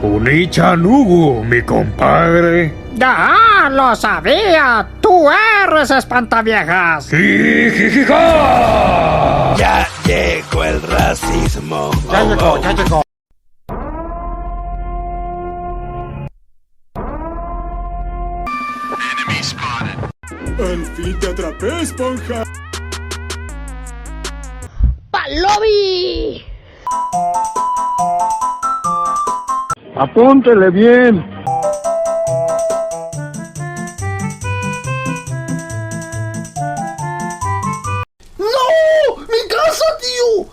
Unichanugu, mi compadre. ¡Ya lo sabía! ¡Tú eres espantaviejas! ¡Jijijija! Ya llegó el racismo. Ya llegó. Al fin te atrapé, esponja. ¡Palobi! Apúntele bien. ¡No! ¡Mi casa, tío!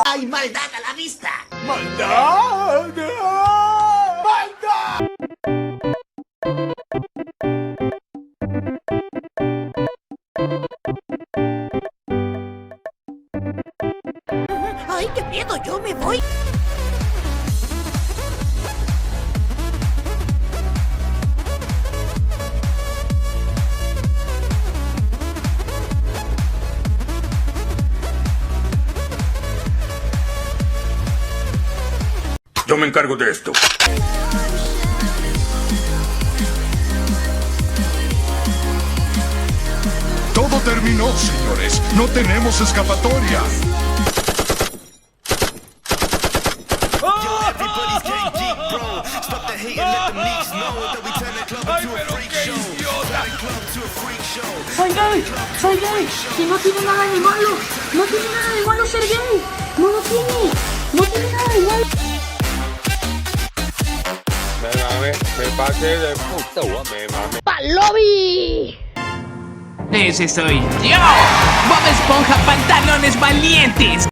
¡Hay maldad a la vista! ¡Maldad! ¡Maldad! ¡Ay, qué miedo! ¡Yo me voy! Yo me encargo de esto. Todo terminó, señores. No tenemos escapatoria. Soy gay, y no tiene nada de malo, no tiene nada de malo ser gay, no lo tiene nada de malo. Me pasé de puta, me mame. ¡Palobi! Ese soy yo. Bob Esponja Pantalones Valientes.